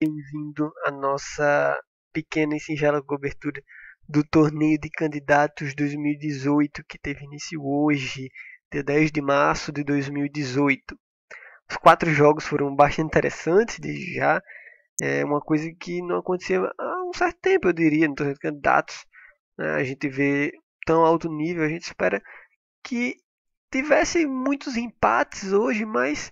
bem-vindo à nossa pequena e singela cobertura do torneio de candidatos 2018 que teve início hoje, dia 10 de março de 2018. Os 4 jogos foram bastante interessantes desde já, é uma coisa que não acontecia há um certo tempo, eu diria, no torneio de candidatos. A gente vê tão alto nível, a gente espera que tivesse muitos empates hoje, mas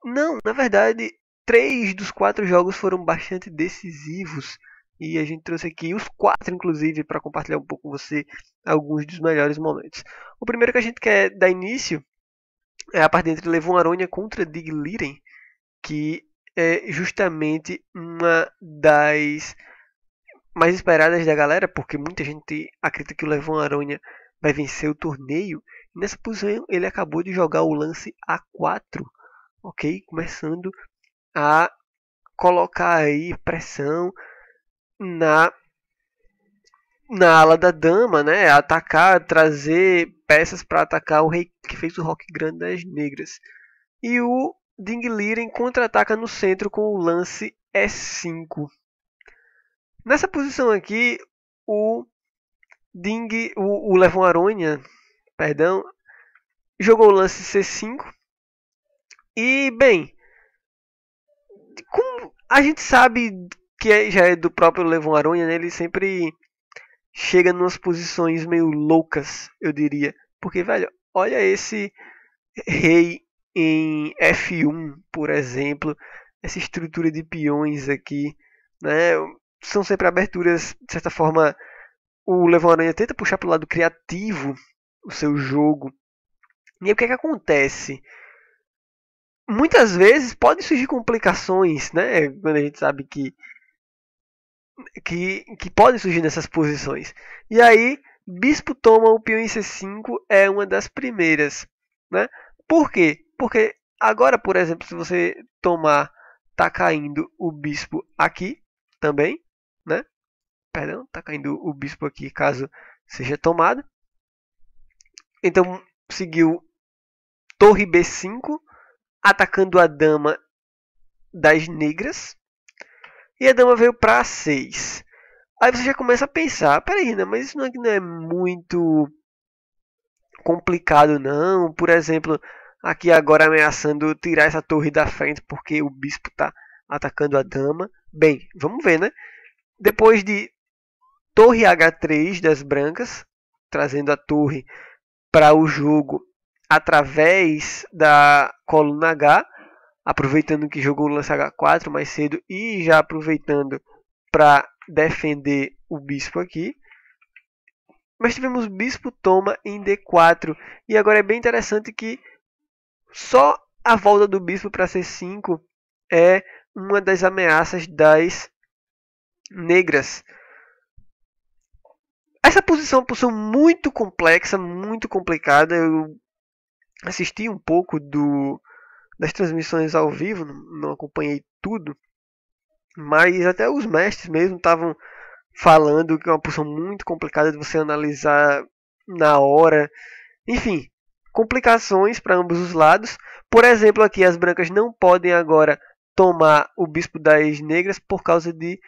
não, na verdade, 3 dos 4 jogos foram bastante decisivos e a gente trouxe aqui os 4, inclusive, para compartilhar um pouco com você alguns dos melhores momentos. O primeiro que a gente quer dar início é a partida entre Levon Aronha contra Dig Liren, que é justamente uma das mais esperadas da galera, porque muita gente acredita que o Levon Aronha vai vencer o torneio. E nessa posição ele acabou de jogar o lance A4, ok? Começando a colocar aí pressão na ala da dama, né? Atacar, trazer peças para atacar o rei que fez o Rock Grande das Negras. E o Ding Liren contra-ataca no centro com o lance E5. Nessa posição aqui, o Levon Aronha, perdão, jogou o lance C5. E, bem, como a gente sabe que já é do próprio Levon Aronha, né? Ele sempre chega em umas posições meio loucas, eu diria. Porque, velho, olha esse rei em F1, por exemplo. Essa estrutura de peões aqui, né? São sempre aberturas, de certa forma, o Levon Aronha tenta puxar para o lado criativo o seu jogo. E aí, o que é que acontece? Muitas vezes podem surgir complicações, né? Quando a gente sabe que podem surgir nessas posições. E aí, bispo toma o peão em C5 é uma das primeiras, né? Por quê? Porque agora, por exemplo, se você tomar, tá caindo o bispo aqui também, né? Perdão, tá caindo o bispo aqui caso seja tomado. Então, seguiu torre B5, atacando a dama das negras. E a dama veio para A6. Aí você já começa a pensar, peraí, né, mas isso não é muito complicado não. Por exemplo, aqui agora ameaçando tirar essa torre da frente porque o bispo está atacando a dama. Bem, vamos ver, né? Depois de torre H3 das brancas, trazendo a torre para o jogo através da coluna H, aproveitando que jogou o lance H4 mais cedo e já aproveitando para defender o bispo aqui. Mas tivemos bispo toma em D4. E agora é bem interessante que só a volta do bispo para C5 é uma das ameaças das negras. Essa posição é uma posição muito complexa, muito complicada. Eu assisti um pouco das transmissões ao vivo, não acompanhei tudo, mas até os mestres mesmo estavam falando que é uma posição muito complicada de você analisar na hora. Enfim, complicações para ambos os lados. Por exemplo, aqui as brancas não podem agora tomar o bispo das negras por causa de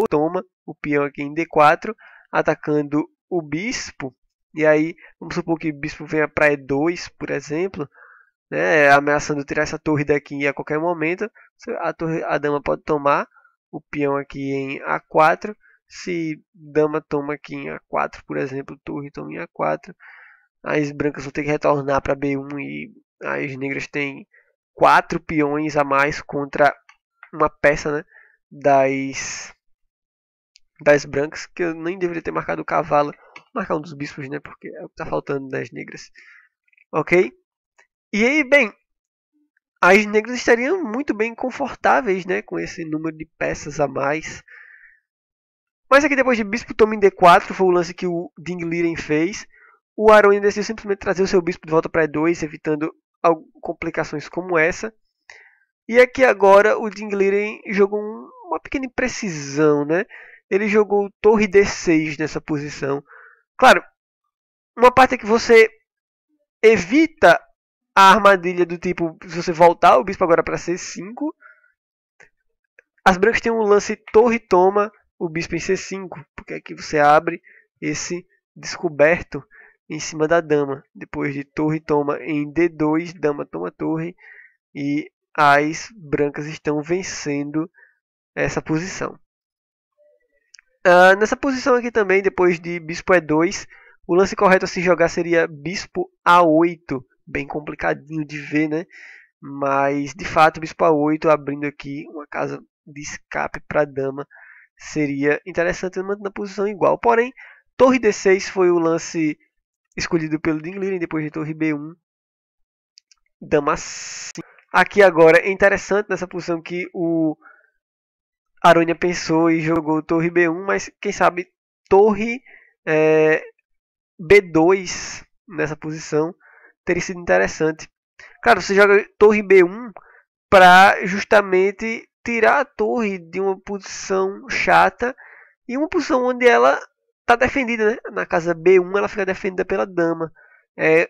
toma o peão aqui em D4, atacando o bispo. E aí, vamos supor que o bispo venha para E2, por exemplo, né, ameaçando tirar essa torre daqui a qualquer momento. A dama pode tomar o peão aqui em A4. Se dama toma aqui em A4, por exemplo, torre toma em A4, as brancas vão ter que retornar para B1 e as negras têm 4 peões a mais contra uma peça, né, das brancas, que eu nem deveria ter marcado o cavalo, marcar um dos bispos, né, porque é o que está faltando das negras. Ok? E aí, bem, as negras estariam muito bem confortáveis, né, com esse número de peças a mais. Mas aqui depois de bispo toma em D4, foi o lance que o Ding Liren fez. O Aronha decidiu simplesmente trazer o seu bispo de volta para E2, evitando complicações como essa. E aqui agora o Ding Liren jogou uma pequena imprecisão, né? Ele jogou torre D6 nessa posição. Claro, uma parte é que você evita a armadilha do tipo, se você voltar o bispo agora para C5, As brancas têm um lance torre toma o bispo em C5, porque aqui você abre esse descoberto em cima da dama. Depois de torre toma em D2, dama toma torre, e as brancas estão vencendo essa posição. Nessa posição aqui também, depois de bispo E2, o lance correto a se jogar seria bispo A8, bem complicadinho de ver, né? Mas de fato, bispo A8 abrindo aqui uma casa de escape para a dama seria interessante manter a posição igual. Porém, torre D6 foi o lance escolhido pelo Dean Linden, depois de torre B1, dama C5. Aqui agora é interessante nessa posição que o Aronia pensou e jogou torre B1, mas quem sabe torre B2 nessa posição teria sido interessante. Claro, você joga torre B1 para justamente tirar a torre de uma posição chata e uma posição onde ela está defendida, né? Na casa B1 ela fica defendida pela dama. É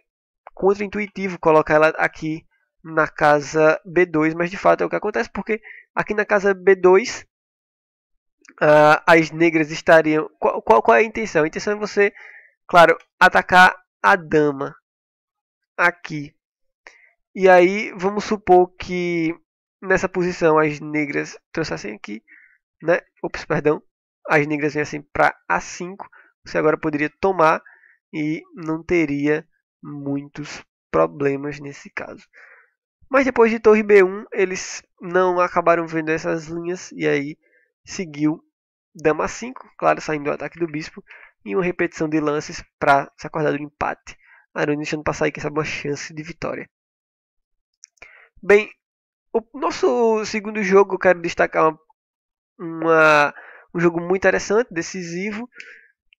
contra-intuitivo colocar ela aqui na casa B2, mas de fato é o que acontece, porque aqui na casa B2 as negras estariam... Qual é a intenção? A intenção é você, claro, atacar a dama aqui. E aí, vamos supor que nessa posição as negras trouxessem aqui, né? Ops, perdão. As negras viessem para A5. Você agora poderia tomar e não teria muitos problemas nesse caso. Mas depois de torre B1, eles não acabaram vendo essas linhas e aí seguiu dama A5, claro, saindo do ataque do bispo, e uma repetição de lances para se acordar do empate. Aronia deixando passar aí, quem sabe, uma chance de vitória. Bem, o nosso segundo jogo, eu quero destacar um jogo muito interessante, decisivo,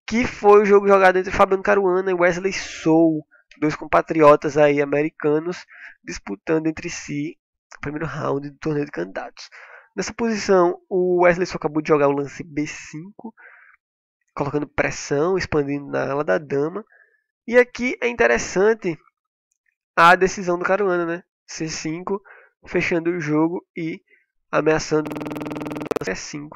que foi o jogo jogado entre Fabiano Caruana e Wesley Sou, dois compatriotas aí americanos, disputando entre si o primeiro round do torneio de candidatos. Nessa posição, o Wesley Sou acabou de jogar o lance B5, colocando pressão, expandindo na ala da dama. E aqui é interessante a decisão do Caruana, né? C5, fechando o jogo e ameaçando C5.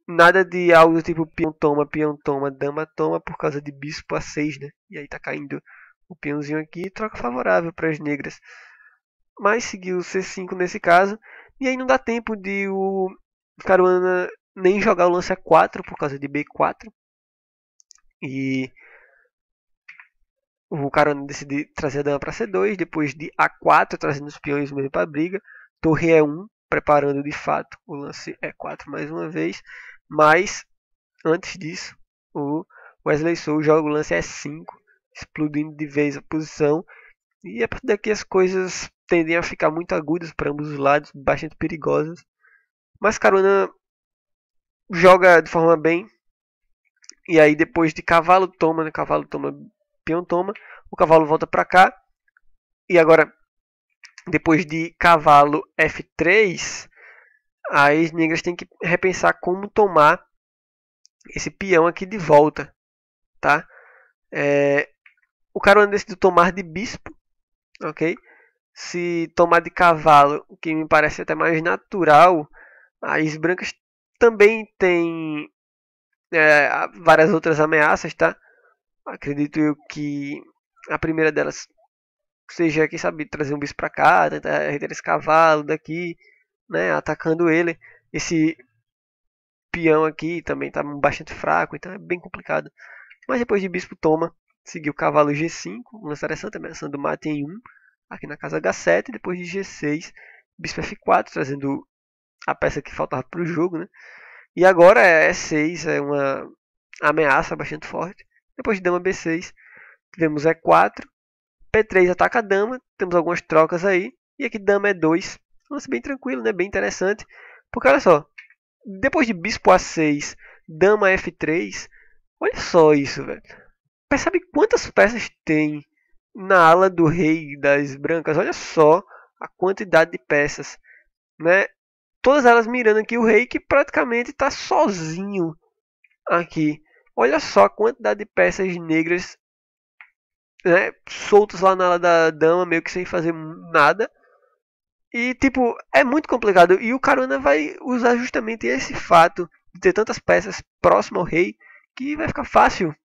Nada de algo do tipo peão toma, dama toma por causa de bispo A6, né? E aí tá caindo o peãozinho aqui, troca favorável para as negras. Mas seguiu o C5 nesse caso. E aí não dá tempo de o Caruana nem jogar o lance A4 por causa de B4. E o Caruana decide trazer a dama para C2, depois de A4, trazendo os peões mesmo para a briga. Torre E1, preparando de fato o lance E4 mais uma vez. Mas, antes disso, o Wesley Sou joga o lance E5, explodindo de vez a posição. E a partir daqui as coisas tendem a ficar muito agudas para ambos os lados, bastante perigosas. Mas Caruana joga de forma bem. E aí depois de cavalo toma, né? Cavalo toma, peão toma. O cavalo volta para cá. E agora, depois de cavalo F3, as negras têm que repensar como tomar esse peão aqui de volta, tá? O Caruana decidiu tomar de bispo, ok? Se tomar de cavalo, o que me parece até mais natural, as brancas também têm várias outras ameaças, tá? Acredito eu que a primeira delas seja, quem sabe, trazer um bispo para cá, tentar retirar esse cavalo daqui, né, atacando ele. Esse peão aqui também está bastante fraco, então é bem complicado. Mas depois de bispo toma, seguiu cavalo G5, um lance interessante, ameaçando mate em 1, aqui na casa H7, depois de G6, bispo F4, trazendo a peça que faltava para o jogo, né? E agora E6 é uma ameaça bastante forte. Depois de dama B6, tivemos E4, P3 ataca a dama, temos algumas trocas aí, e aqui dama E2, um lance bem tranquilo, né? Bem interessante, porque olha só, depois de bispo A6, dama F3, olha só isso, velho. Percebe quantas peças tem na ala do rei das brancas? Olha só a quantidade de peças, né? Todas elas mirando aqui o rei, que praticamente está sozinho aqui. Olha só a quantidade de peças negras, né, soltas lá na ala da dama, meio que sem fazer nada. E, tipo, é muito complicado. E o Caruana vai usar justamente esse fato de ter tantas peças próximo ao rei que vai ficar fácil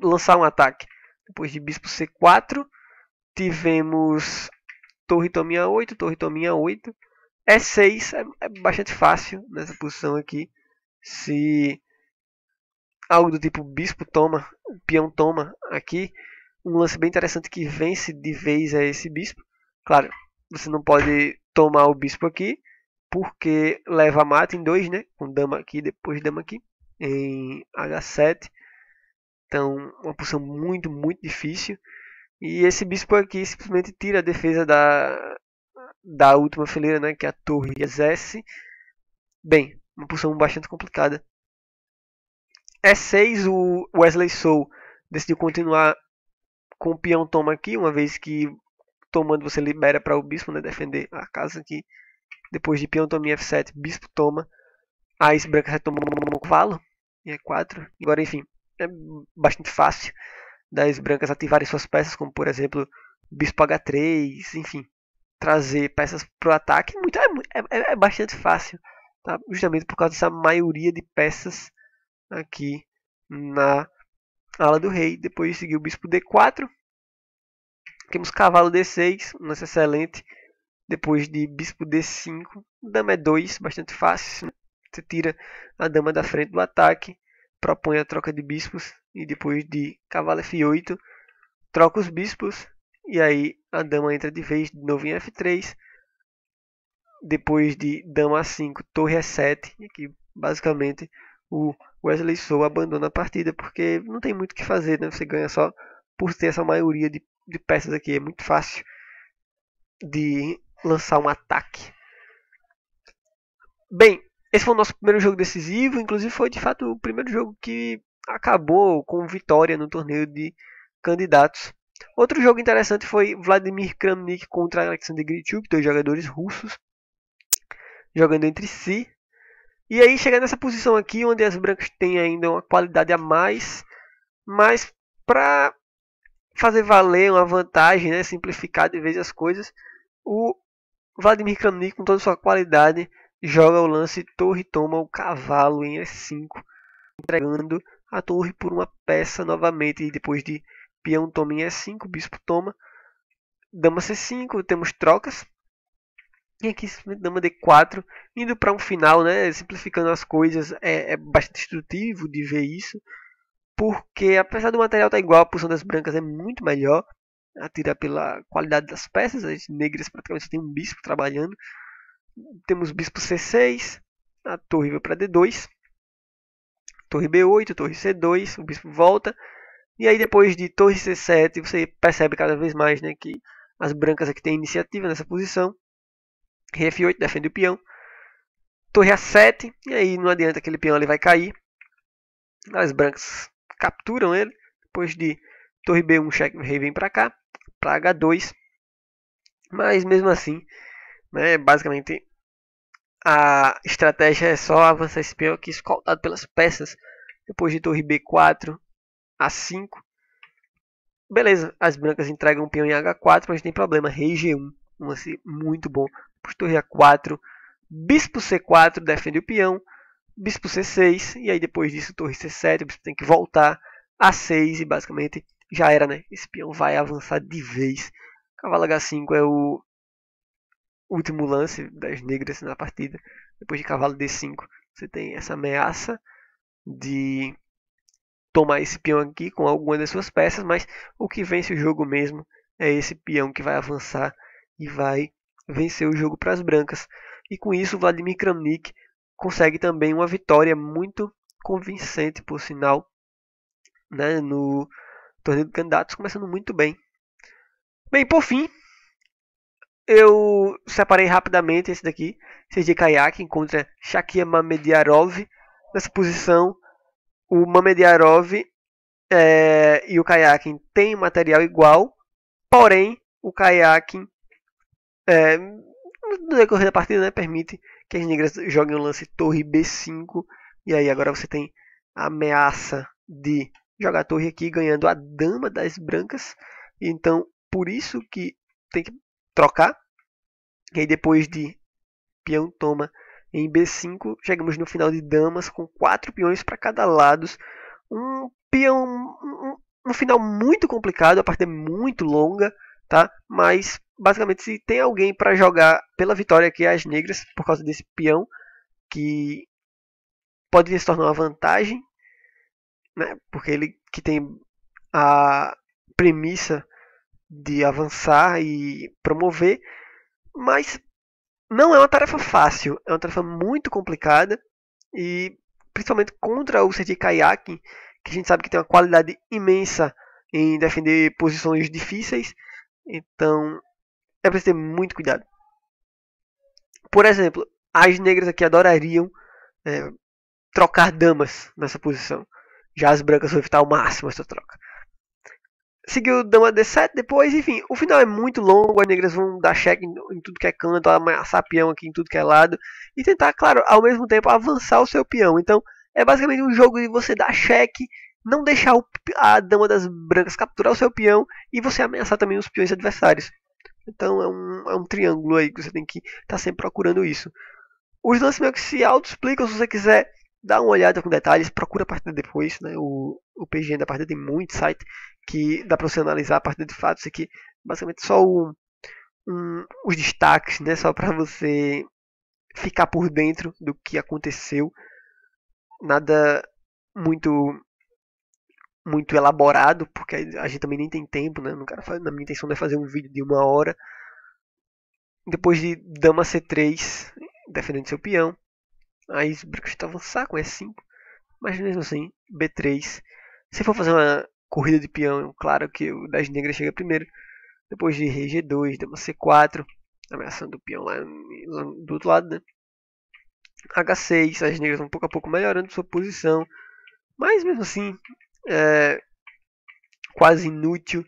lançar um ataque. Depois de bispo C4, tivemos torre tominha 8, torre tominha 8. E6 é bastante fácil nessa posição aqui. Se algo do tipo bispo toma, o peão toma aqui, um lance bem interessante que vence de vez é esse bispo. Claro, você não pode tomar o bispo aqui, porque leva mata em 2, né? Com dama aqui, depois dama aqui, em H7. Então, uma posição muito, muito difícil. E esse bispo aqui simplesmente tira a defesa da última fileira, né? Que é a torre exerce. Bem, uma posição bastante complicada. E6, o Wesley Sou decidiu continuar com o peão toma aqui, uma vez que tomando você libera para o bispo, né, defender a casa aqui. Depois de peão toma em F7, bispo toma. Aí esse branco retoma o cavalo em E4. Agora, enfim, é bastante fácil das brancas ativarem suas peças, como por exemplo, bispo H3, enfim, trazer peças para o ataque. É bastante fácil, tá? Justamente por causa dessa maioria de peças aqui na ala do rei. Depois seguiu o bispo D4. Temos cavalo D6, um lance excelente. Depois de bispo D5, dama E2, bastante fácil. Você tira a dama da frente do ataque, propõe a troca de bispos e depois de cavalo F8, troca os bispos e aí a dama entra de vez de novo em F3. Depois de dama A5, torre E7, e aqui basicamente o Wesley Sou abandona a partida porque não tem muito o que fazer, né? Você ganha só por ter essa maioria de peças aqui, é muito fácil de lançar um ataque. Bem, esse foi o nosso primeiro jogo decisivo, inclusive foi de fato o primeiro jogo que acabou com vitória no torneio de candidatos. Outro jogo interessante foi Vladimir Kramnik contra Alexander Grichuk, dois jogadores russos jogando entre si. E aí chega nessa posição aqui, onde as brancas têm ainda uma qualidade a mais, mas para fazer valer uma vantagem, né, simplificar de vez as coisas, o Vladimir Kramnik, com toda a sua qualidade, joga o lance torre toma o cavalo em E5, entregando a torre por uma peça novamente. E depois de peão toma em E5, bispo toma, dama C5, temos trocas. E aqui dama D4, indo para um final, né, simplificando as coisas, é bastante instrutivo de ver isso, porque apesar do material estar igual, a posição das brancas é muito melhor, atira pela qualidade das peças, as negras praticamente só tem um bispo trabalhando. Temos bispo C6, a torre vai para D2, torre B8, torre C2, o bispo volta, e aí depois de torre C7 você percebe cada vez mais, né, que as brancas aqui têm iniciativa nessa posição. Rei F8 defende o peão, torre A7, e aí não adianta, aquele peão ele vai cair, as brancas capturam ele, depois de torre B1 cheque, o rei vem para cá, para H2, mas mesmo assim, né, basicamente a estratégia é só avançar esse peão aqui escoltado pelas peças. Depois de torre B4, A5. Beleza, as brancas entregam um peão em H4, mas não tem problema. Rei G1, um lance muito bom. Depois torre A4, bispo C4 defende o peão. Bispo C6, e aí depois disso torre C7, o bispo tem que voltar. A6 e basicamente já era, né? Esse peão vai avançar de vez. Cavalo H5 é o último lance das negras na partida. Depois de cavalo D5, você tem essa ameaça de tomar esse peão aqui com alguma das suas peças, mas o que vence o jogo mesmo é esse peão que vai avançar e vai vencer o jogo para as brancas. E com isso, Vladimir Kramnik consegue também uma vitória muito convincente, por sinal, né, no torneio de candidatos, começando muito bem. Bem, por fim, eu separei rapidamente esse daqui, Sergei Kayakin contra Shakir Mamediarov. Nessa posição, o Mamediarov e o Kayakin têm material igual, porém o Kayakin, no decorrer da partida, né, permite que as negras joguem o lance torre B5, e aí agora você tem a ameaça de jogar a torre aqui ganhando a dama das brancas, então por isso que tem que trocar. E aí depois de peão toma em B5, chegamos no final de damas com 4 peões para cada lado. Um peão, um final muito complicado, a partida é muito longa, tá? Mas basicamente se tem alguém para jogar pela vitória aqui é as negras, por causa desse peão que pode se tornar uma vantagem, né? Porque ele que tem a premissa de avançar e promover, mas não é uma tarefa fácil, é uma tarefa muito complicada e principalmente contra o Sergei Kayakin, que a gente sabe que tem uma qualidade imensa em defender posições difíceis, então é preciso ter muito cuidado. Por exemplo, as negras aqui adorariam trocar damas nessa posição, já as brancas vão evitar ao máximo essa troca. Seguiu dama D7 depois, enfim, o final é muito longo, as negras vão dar cheque em tudo que é canto, ameaçar peão aqui em tudo que é lado, e tentar, claro, ao mesmo tempo avançar o seu peão. Então, é basicamente um jogo de você dar cheque, não deixar a dama das brancas capturar o seu peão, e você ameaçar também os peões adversários. Então, é um triângulo aí que você tem que estar sempre procurando isso. Os lances meio que se auto-explicam, se você quiser dar uma olhada com detalhes, procura a partida depois, né? O PGN da partida tem muito site que dá para você analisar a partida de fato. Isso aqui basicamente só os destaques, né? Só para você ficar por dentro do que aconteceu. Nada muito elaborado, porque a gente também nem tem tempo, né? Não quero fazer, na minha intenção não é fazer um vídeo de 1 hora. Depois de dama C3, defendendo seu peão. Aí os brancos tentam avançar com E5, mas mesmo assim, B3. Se for fazer uma corrida de peão, claro que o das negras chega primeiro. Depois de rei G2, dama C4, ameaçando o peão lá do outro lado, né? H6, as negras vão pouco a pouco melhorando sua posição, mas mesmo assim, é quase inútil.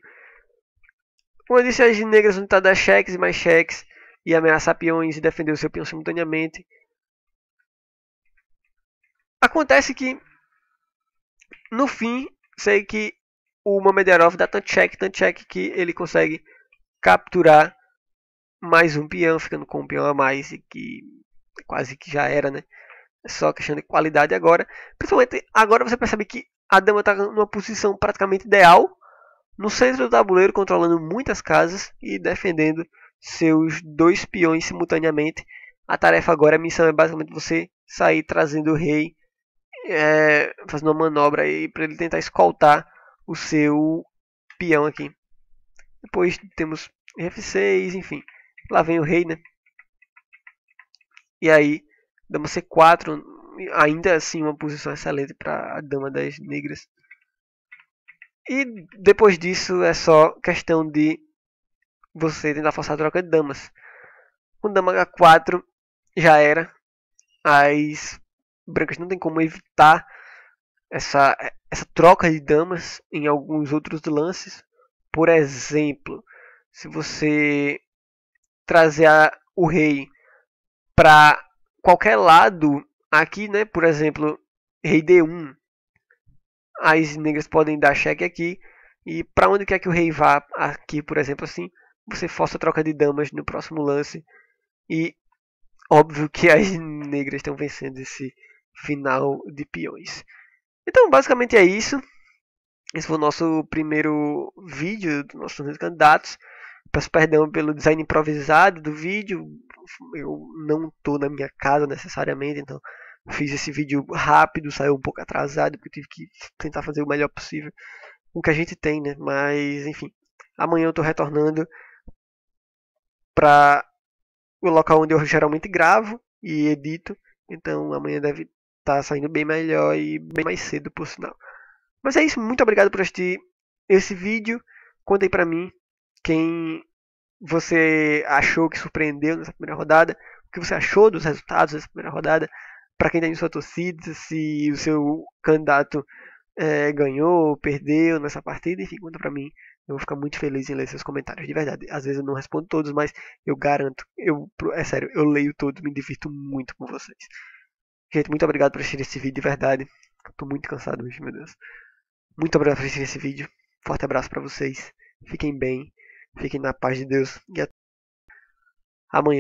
Como eu disse, as negras vão tentar dar cheques e mais cheques e ameaçar peões e defender o seu peão simultaneamente. Acontece que, no fim, sei que o Mamederov dá tanto check que ele consegue capturar mais um peão, ficando com um peão a mais, e que quase que já era, né? É só questão de qualidade agora. Principalmente agora você percebe que a dama está numa posição praticamente ideal, no centro do tabuleiro, controlando muitas casas e defendendo seus 2 peões simultaneamente. A tarefa agora, a missão é basicamente você sair trazendo o rei, fazendo uma manobra aí para ele tentar escoltar o seu peão aqui. Depois temos F6, enfim. Lá vem o rei, né? E aí, dama C4, ainda assim uma posição excelente para a dama das negras. E depois disso é só questão de você tentar forçar a troca de damas. Com dama H4 já era. As brancas não tem como evitar essa troca de damas em alguns outros lances. Por exemplo, se você trazer o rei para qualquer lado aqui, né? Por exemplo, rei D1, as negras podem dar cheque aqui, e para onde quer que o rei vá aqui, por exemplo, assim, você força a troca de damas no próximo lance, e óbvio que as negras estão vencendo esse final de peões. Então, basicamente é isso. Esse foi o nosso primeiro vídeo dos nossos candidatos. Peço perdão pelo design improvisado do vídeo. Eu não estou na minha casa necessariamente, então fiz esse vídeo rápido, saiu um pouco atrasado, porque eu tive que tentar fazer o melhor possível com o que a gente tem, né? Mas, enfim, amanhã eu estou retornando para o local onde eu geralmente gravo e edito, então amanhã deve estar saindo bem melhor e bem mais cedo, por sinal. Mas é isso, muito obrigado por assistir esse vídeo. Conta aí pra mim quem você achou que surpreendeu nessa primeira rodada, o que você achou dos resultados dessa primeira rodada, para quem tem sua torcida, se o seu candidato ganhou, perdeu nessa partida, enfim, conta pra mim. Eu vou ficar muito feliz em ler seus comentários, de verdade. Às vezes eu não respondo todos, mas eu garanto, é sério, eu leio todos, me divirto muito com vocês. Gente, muito obrigado por assistir esse vídeo, de verdade. Tô muito cansado hoje, meu Deus. Muito obrigado por assistir esse vídeo. Forte abraço para vocês. Fiquem bem. Fiquem na paz de Deus. E até amanhã.